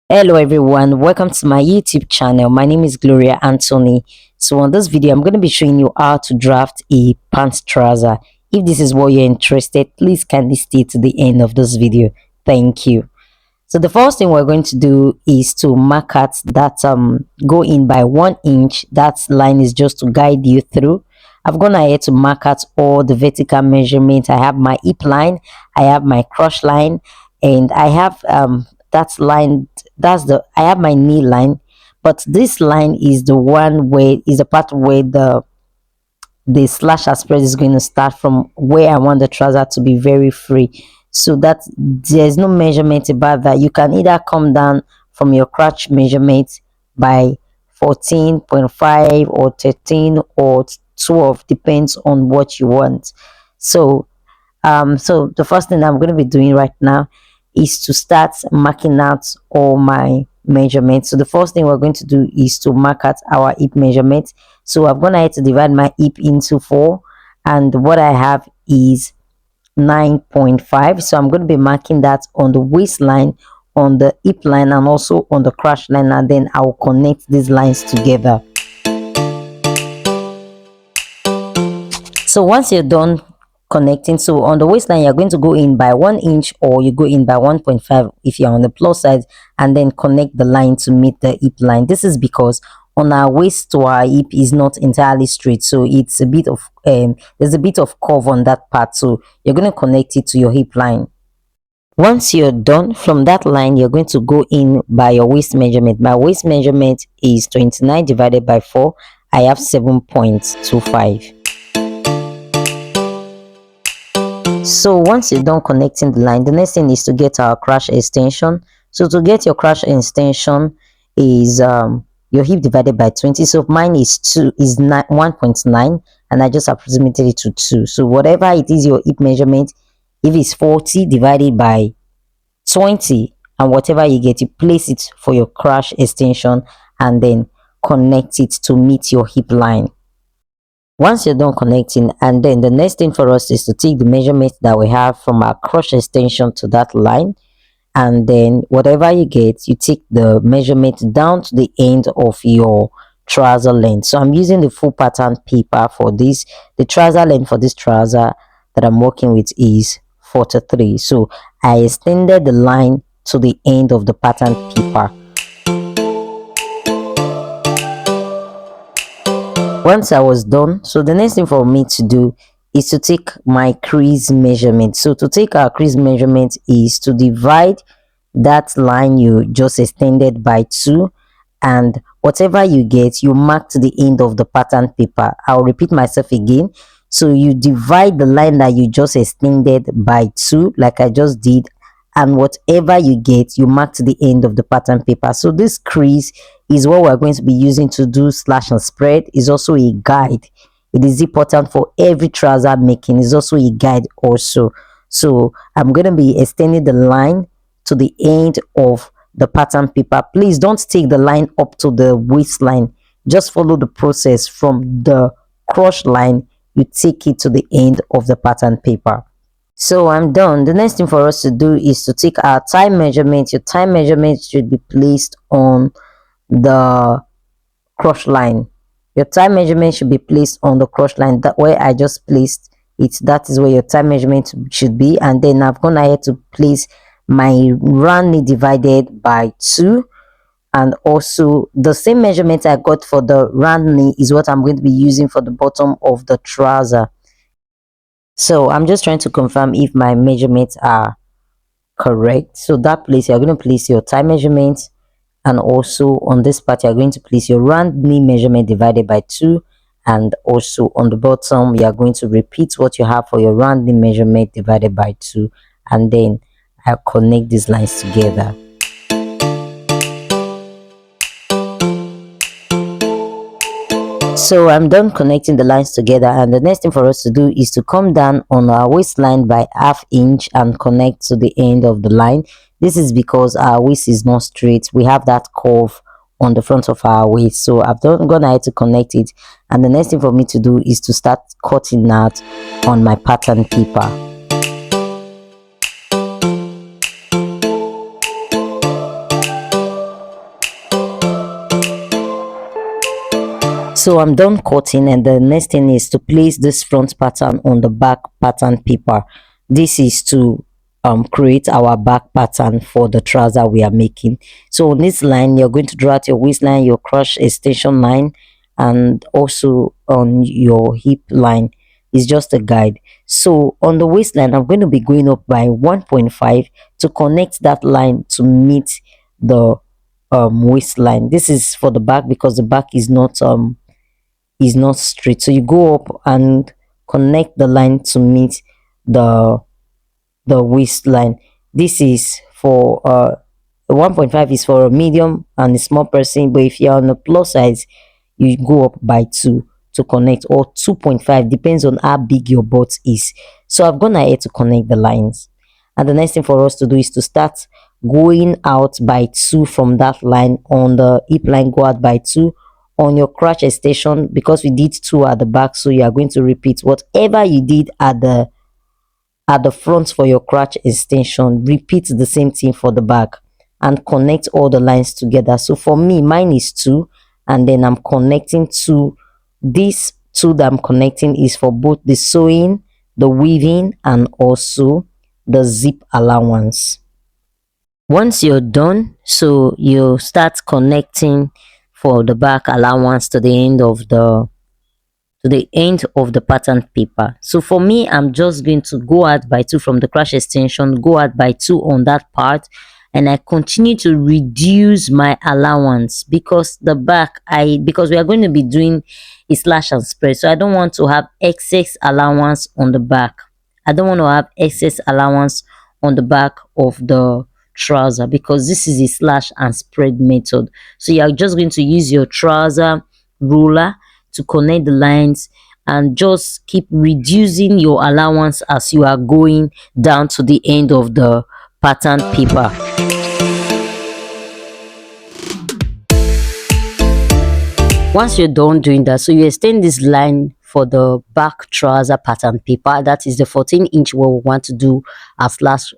Hello everyone, welcome to my YouTube channel. My name is Gloriahanthony. So on this video, I'm going to be showing you how to draft a pants trouser. If this is what you're interested, please kindly stay to the end of this video. Thank you. So the first thing we're going to do is to mark out that go in by 1 inch. That line is just to guide you through. I've gone ahead to mark out all the vertical measurements. I have my hip line, I have my crotch line, and I have that line, I have my knee line, but this line is the one where is the part where the slash spread is going to start from, where I want the trouser to be very free, so that there's no measurement about that. You can either come down from your crotch measurement by 14.5 or 13 or 12, depends on what you want. So the first thing I'm going to be doing right now is to start marking out all my measurements. So the first thing we're going to do is to mark out our hip measurement. So I'm going to have to divide my hip into 4, and what I have is 9.5. So I'm going to be marking that on the waistline, on the hip line, and also on the crotch line, and then I'll connect these lines together. So once you're done connecting, so on the waistline you're going to go in by 1 inch, or you go in by 1.5 if you're on the plus side, and then connect the line to meet the hip line. This is because on our waist to our hip is not entirely straight, so it's a bit of there's a bit of curve on that part, so you're going to connect it to your hip line. Once you're done from that line, you're going to go in by your waist measurement. My waist measurement is 29 divided by 4. I have 7.25. So once you're done connecting the line, the next thing is to get our crotch extension. So to get your crotch extension is your hip divided by 20. So mine is 1.9, and I just approximated it to 2. So whatever it is your hip measurement, if it's 40 divided by 20, and whatever you get, you place it for your crotch extension and then connect it to meet your hip line. Once you're done connecting, and then the next thing for us is to take the measurement that we have from our crotch extension to that line, and then whatever you get, you take the measurement down to the end of your trouser length. So I'm using the full pattern paper for this. The trouser length for this trouser that I'm working with is 43. So I extended the line to the end of the pattern paper. Once I was done, so the next thing for me to do is to take my crease measurement. So to take our crease measurement is to divide that line you just extended by 2, and whatever you get, you mark to the end of the pattern paper. I'll repeat myself again. So you divide the line that you just extended by 2, like I just did, and whatever you get, you mark to the end of the pattern paper. So this crease is what we're going to be using to do slash and spread. Is also a guide. It is important for every trouser making. It's also a guide also. So I'm going to be extending the line to the end of the pattern paper. Please don't take the line up to the waistline. Just follow the process from the crotch line. You take it to the end of the pattern paper. So I'm done. The next thing for us to do is to take our thigh measurement. Your thigh measurement should be placed on the crotch line. Your thigh measurement should be placed on the crotch line, that way I just placed it. That is where your thigh measurement should be. And then I've gone ahead to place my round knee divided by 2, and also the same measurement I got for the round knee is what I'm going to be using for the bottom of the trouser. So I'm just trying to confirm if my measurements are correct. So that place, you're going to place your thigh measurement, and also on this part you're going to place your round knee measurement divided by 2, and also on the bottom you are going to repeat what you have for your round knee measurement divided by 2, and then I'll connect these lines together. So I'm done connecting the lines together, and the next thing for us to do is to come down on our waistline by ½ inch and connect to the end of the line. This is because our waist is not straight. We have that curve on the front of our waist. So I've gone ahead to connect it, and the next thing for me to do is to start cutting out on my pattern paper. So I'm done cutting, and the next thing is to place this front pattern on the back pattern paper. This is to create our back pattern for the trouser we are making. So on this line, you're going to draw out your waistline, your crotch extension line, and also on your hip line. Is just a guide. So on the waistline, I'm going to be going up by 1.5 to connect that line to meet the waistline. This is for the back because the back is not straight. So you go up and connect the line to meet the waistline. This is for 1.5 is for a medium and a small person, but if you're on the plus size, you go up by 2 to connect, or 2.5, depends on how big your butt is. So I've gone ahead to connect the lines, and the next thing for us to do is to start going out by 2 from that line. On the hip line, go out by 2. On your crotch extension, because we did 2 at the back, so you are going to repeat whatever you did at the front for your crotch extension. Repeat the same thing for the back and connect all the lines together. So for me, mine is 2, and then I'm connecting 2. This 2 that I'm connecting is for both the sewing, the weaving, and also the zip allowance. Once you're done, so you start connecting for the back allowance to the end of the pattern paper. So for me, I'm just going to go out by 2 from the crotch extension, go out by 2 on that part, and I continue to reduce my allowance because the back, because we are going to be doing a slash and spread, so I don't want to have excess allowance on the back. I don't want to have excess allowance on the back of the trouser because this is a slash and spread method. So you're just going to use your trouser ruler to connect the lines and just keep reducing your allowance as you are going down to the end of the pattern paper. Once you're done doing that, so you extend this line for the back trouser pattern paper. That is the 14-inch where we want to do our slash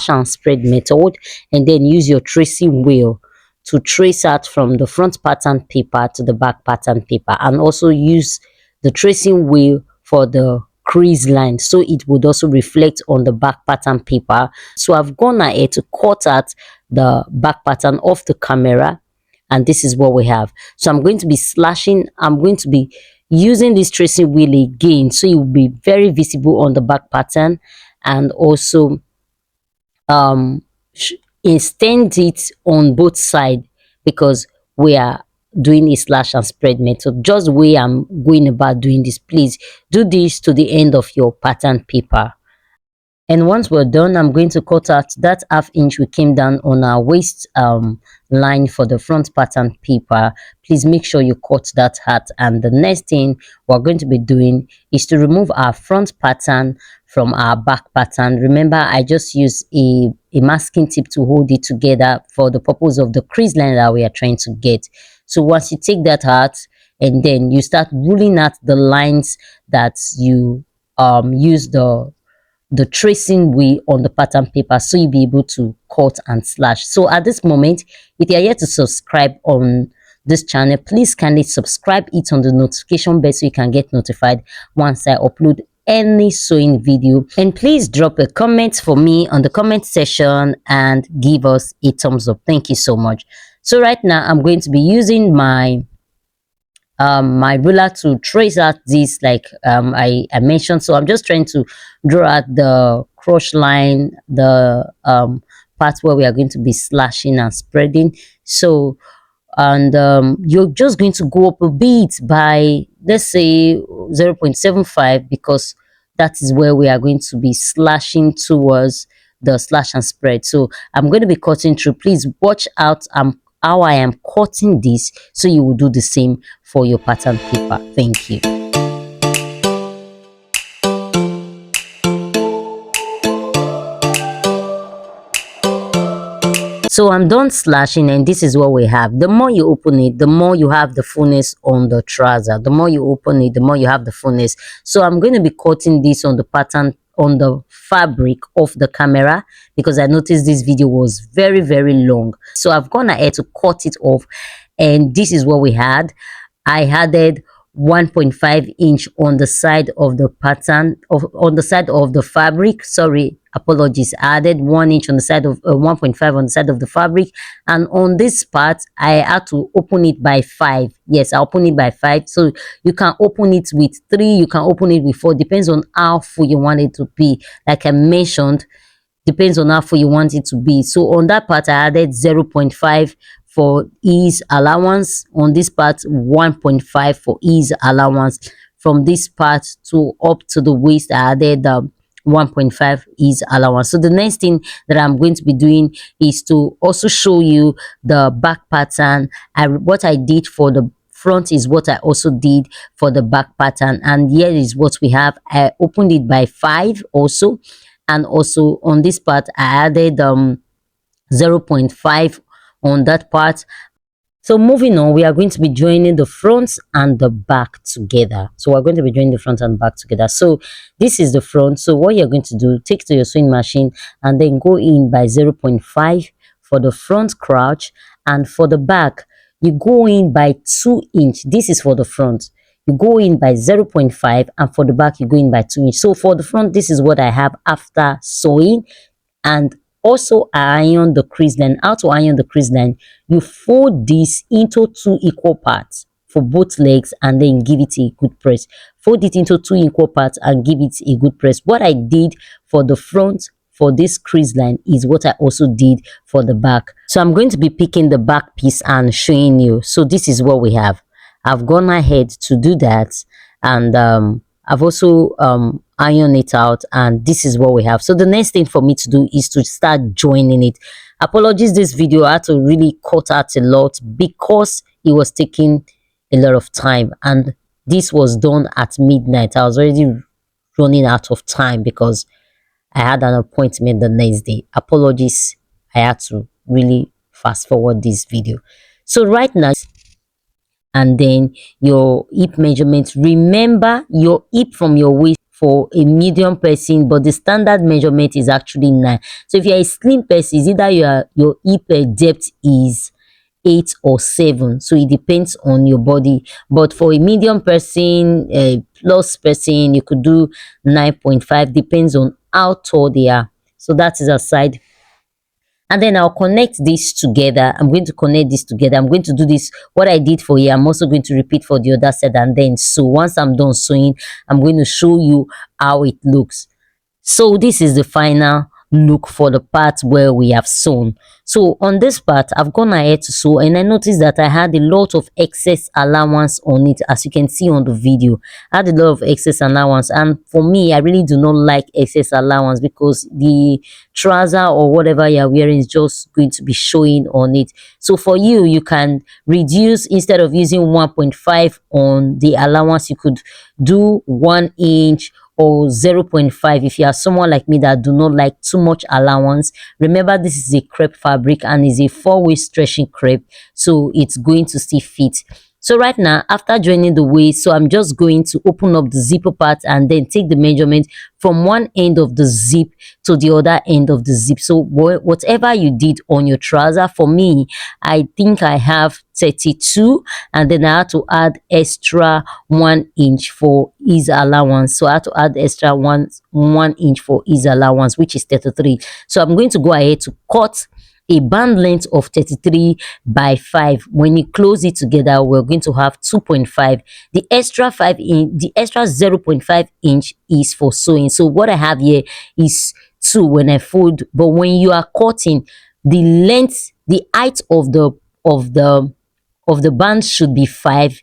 and spread method, and then use your tracing wheel to trace out from the front pattern paper to the back pattern paper, and also use the tracing wheel for the crease line so it would also reflect on the back pattern paper. So I've gone ahead to cut out the back pattern off the camera, and this is what we have. So I'm going to be slashing, I'm going to be using this tracing wheel again so it will be very visible on the back pattern, and also extend it on both sides because we are doing a slash and spread method. Just the way I'm going about doing this, please do this to the end of your pattern paper. And once we're done, I'm going to cut out that ½ inch we came down on our waist line for the front pattern paper. Please make sure you cut that out. And the next thing we're going to be doing is to remove our front pattern from our back pattern. Remember, I just use a masking tip to hold it together for the purpose of the crease line that we are trying to get. So once you take that out, and then you start ruling out the lines that you use the tracing wheel on the pattern paper, so you'll be able to cut and slash. So at this moment, if you're yet to subscribe on this channel, please kindly subscribe it on the notification bell so you can get notified once I upload any sewing video. And please drop a comment for me on the comment section and give us a thumbs up. Thank you so much. So right now I'm going to be using my ruler to trace out this, like I mentioned. So I'm just trying to draw out the crotch line, the part where we are going to be slashing and spreading. So, and you're just going to go up a bit by, let's say, 0.75, because that is where we are going to be slashing towards the slash and spread. So I'm going to be cutting through. Please watch out how I am cutting this, so you will do the same for your pattern paper. Thank you. So I'm done slashing, and this is what we have. The more you open it, the more you have the fullness on the trouser. The more you open it, the more you have the fullness. So I'm going to be cutting this on the pattern, on the fabric of the camera, because I noticed this video was very long. So I've gone ahead to cut it off, and this is what we had. I added 1.5 inch on the side of the pattern on the side of the fabric. Sorry, apologies. I added 1 inch on the side of 1.5 on the side of the fabric, and on this part I had to open it by 5. Yes, I open it by 5. So you can open it with 3, you can open it with 4, depends on how full you want it to be. Like I mentioned, depends on how full you want it to be. So on that part I added 0.5 for ease allowance. On this part 1.5 for ease allowance. From this part to up to the waist I added 1.5 ease allowance. So the next thing that I'm going to be doing is to also show you the back pattern. What I did for the front is what I also did for the back pattern, and here is what we have. I opened it by 5 also, and also on this part I added 0.5 on that part. So moving on, we are going to be joining the front and the back together. So we're going to be joining the front and back together. So this is the front. So what you're going to do, take to your sewing machine and then go in by 0.5 for the front crotch, and for the back you go in by 2 inch. This is for the front. You go in by 0.5, and for the back you go in by 2 inch. So for the front, this is what I have after sewing. And also I iron the crease line. How to iron the crease line? You fold this into 2 equal parts for both legs and then give it a good press. Fold it into 2 equal parts and give it a good press. What I did for the front for this crease line is what I also did for the back. So I'm going to be picking the back piece and showing you. So this is what we have. I've gone ahead to do that, and I've also ironed it out, and this is what we have. So the next thing for me to do is to start joining it. Apologies, this video I had to really cut out a lot because it was taking a lot of time, and this was done at midnight. I was already running out of time because I had an appointment the next day. Apologies, I had to really fast forward this video. So right now, and then your hip measurement. Remember your hip from your waist for a medium person, but the standard measurement is actually 9. So if you're a slim person, it's either your hip depth is 8 or 7, so it depends on your body. But for a medium person, a plus person, you could do 9.5, depends on how tall they are. So that is aside. And then I'll connect this together. I'm going to connect this together. I'm going to do this, what I did for here, I'm also going to repeat for the other side, and then sew. Once I'm done sewing, I'm going to show you how it looks. So this is the final look for the part where we have sewn. So on this part, I've gone ahead to sew, and I noticed that I had a lot of excess allowance on it. As you can see on the video, I had a lot of excess allowance, and for me, I really do not like excess allowance because the trouser or whatever you're wearing is just going to be showing on it. So for you, you can reduce. Instead of using 1.5 on the allowance, you could do 1 inch or 0.5 if you are someone like me that do not like too much allowance. Remember, this is a crepe fabric and is a 4-way stretching crepe, so it's going to still fit. So right now, after joining the waist, so I'm just going to open up the zipper part and then take the measurement from one end of the zip to the other end of the zip. So whatever you did on your trouser, for me, I think I have 32, and then I had to add extra 1 inch for ease allowance. So I had to add extra one inch for ease allowance, which is 33. So I'm going to go ahead to cut a band length of 33 by 5. When you close it together, we're going to have 2.5. The extra 0.5 inch is for sewing. So what I have here is 2 when I fold, but when you are cutting, the length, the height of the band should be 5.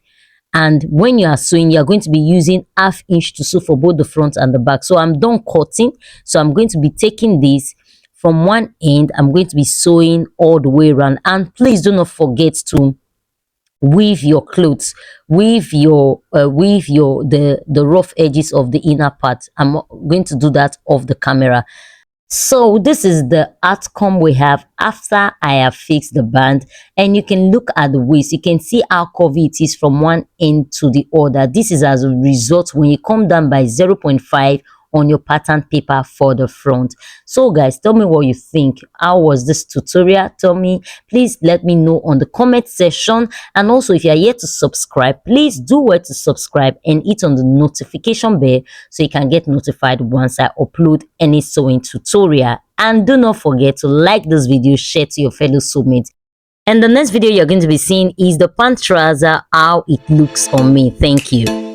And when you are sewing, you are going to be using ½ inch to sew for both the front and the back. So I'm done cutting, so I'm going to be taking this from one end. I'm going to be sewing all the way around, and please do not forget to weave your clothes, weave the rough edges of the inner part. I'm going to do that off the camera. So this is the outcome we have after I have fixed the band, and you can look at the waist. You can see how curvy it is from one end to the other. This is as a result when you come down by 0.5 on your pattern paper for the front. So guys, tell me what you think. How was this tutorial? Tell me, please let me know on the comment section. And also, if you are yet to subscribe, please do well to subscribe and hit on the notification bell so you can get notified once I upload any sewing tutorial. And do not forget to like this video, share to your fellow sewmates. And the next video you're going to be seeing is the pant trouser, how it looks on me. Thank you.